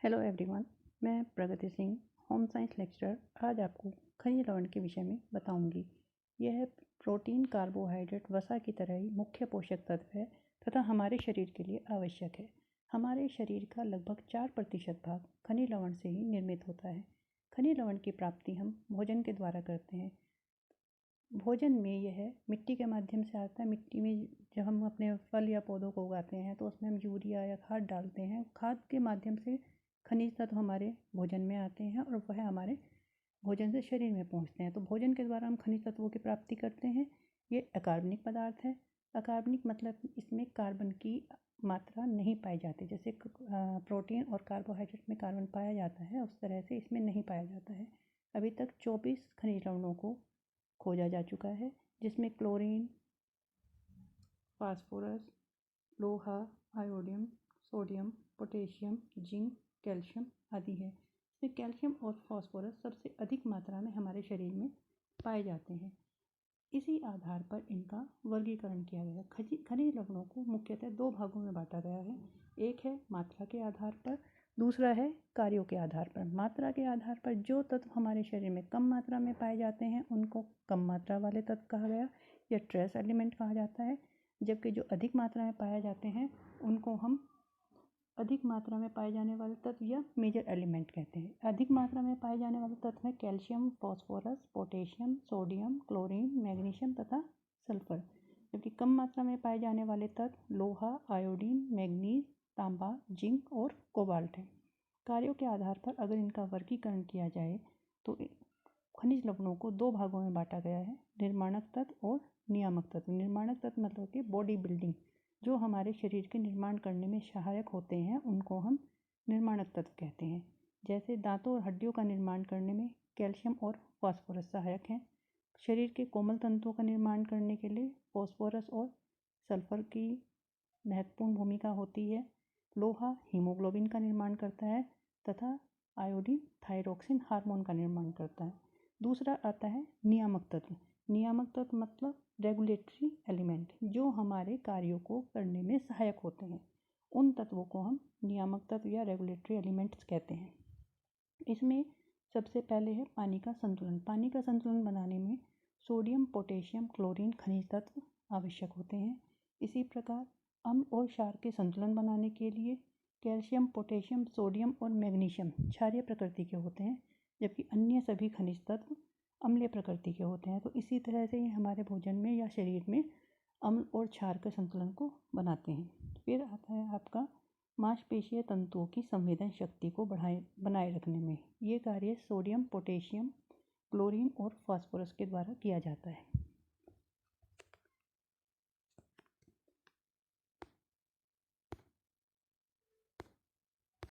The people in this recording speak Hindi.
हेलो एवरीवन, मैं प्रगति सिंह, होम साइंस लेक्चरर आज आपको खनिज लवण के विषय में बताऊंगी। यह प्रोटीन, कार्बोहाइड्रेट, वसा की तरह ही मुख्य पोषक तत्व है तथा हमारे शरीर के लिए आवश्यक है। हमारे शरीर का लगभग 4% भाग खनिज लवण से ही निर्मित होता है। खनिज लवण की प्राप्ति हम भोजन के द्वारा करते हैं। भोजन में यह मिट्टी के माध्यम से आता है। मिट्टी में जब हम अपने फल या पौधों को उगाते हैं तो उसमें हम यूरिया या खाद डालते हैं। खाद के माध्यम से खनिज तत्व हमारे भोजन में आते हैं और वह हमारे भोजन से शरीर में पहुंचते हैं। तो भोजन के द्वारा हम खनिज तत्वों की प्राप्ति करते हैं। ये अकार्बनिक पदार्थ है। अकार्बनिक मतलब इसमें कार्बन की मात्रा नहीं पाई जाती। जैसे प्रोटीन और कार्बोहाइड्रेट में कार्बन पाया जाता है, उस तरह से इसमें नहीं पाया जाता है। अभी तक 24 खनिज लवणों को खोजा जा चुका है, जिसमें क्लोरीन, फास्फोरस, लोहा, iodine, sodium, potassium, zinc, calcium आदि है। इसमें कैल्शियम और फास्फोरस सबसे अधिक मात्रा में हमारे शरीर में पाए जाते हैं। इसी आधार पर इनका वर्गीकरण किया गया है। खनिज लवणों को मुख्यतः 2 भागों में बांटा गया है। एक है मात्रा के आधार पर, दूसरा है कार्यों के आधार पर। मात्रा के आधार पर जो तत्व हमारे शरीर में कम मात्रा में पाए जाते हैं उनको कम मात्रा वाले तत्व कहा गया या ट्रेस एलिमेंट कहा जाता है, जबकि जो अधिक मात्रा में पाए जाते हैं उनको हम अधिक मात्रा में पाए जाने वाले तत्व या मेजर एलिमेंट कहते हैं। अधिक मात्रा में पाए जाने वाले तत्व हैं calcium, phosphorus, potassium, sodium, chlorine, magnesium तथा सल्फर। जबकि कम मात्रा में पाए जाने वाले तत्व लोहा, आयोडीन, मैग्नीज, तांबा, जिंक और कोबाल्ट हैं। कार्यों के आधार पर अगर इनका वर्गीकरण किया जाए तो खनिज लवणों को 2 भागों में बांटा गया है, निर्माणक तत्व और नियामक तत्व। निर्माणक तत्व मतलब कि बॉडी बिल्डिंग, जो हमारे शरीर के निर्माण करने में सहायक होते हैं, उनको हम निर्माणक तत्व कहते हैं। जैसे दांतों और हड्डियों का निर्माण करने में कैल्शियम और फास्फोरस सहायक हैं। शरीर के कोमल तंतुओं का निर्माण करने के लिए फास्फोरस और सल्फर की महत्वपूर्ण भूमिका होती है। लोहा हीमोग्लोबिन का निर्माण करता है तथा आयोडीन थायरोक्सिन हार्मोन का निर्माण करता है। दूसरा आता है नियामक तत्व। नियामक तत्व मतलब रेगुलेटरी एलिमेंट, जो हमारे कार्यों को करने में सहायक होते हैं। उन तत्वों को हम नियामक तत्व या रेगुलेटरी एलिमेंट्स कहते हैं। इसमें सबसे पहले है पानी का संतुलन। पानी का संतुलन बनाने में सोडियम, पोटेशियम, क्लोरीन खनिज तत्व आवश्यक होते हैं। इसी प्रकार अम्ल और क्षार के संतुलन बनाने के लिए कैल्शियम, पोटेशियम, सोडियम और मैग्नीशियम क्षारीय प्रकृति के होते हैं, जबकि अन्य सभी खनिज तत्व अम्लीय प्रकृति के होते हैं। तो इसी तरह से ये हमारे भोजन में या शरीर में अम्ल और क्षार के संतुलन को बनाते हैं। फिर आता है आपका मांसपेशीय तंतुओं की संवेदन शक्ति को बनाए रखने में। ये कार्य सोडियम, पोटेशियम, क्लोरीन और फास्फोरस के द्वारा किया जाता है।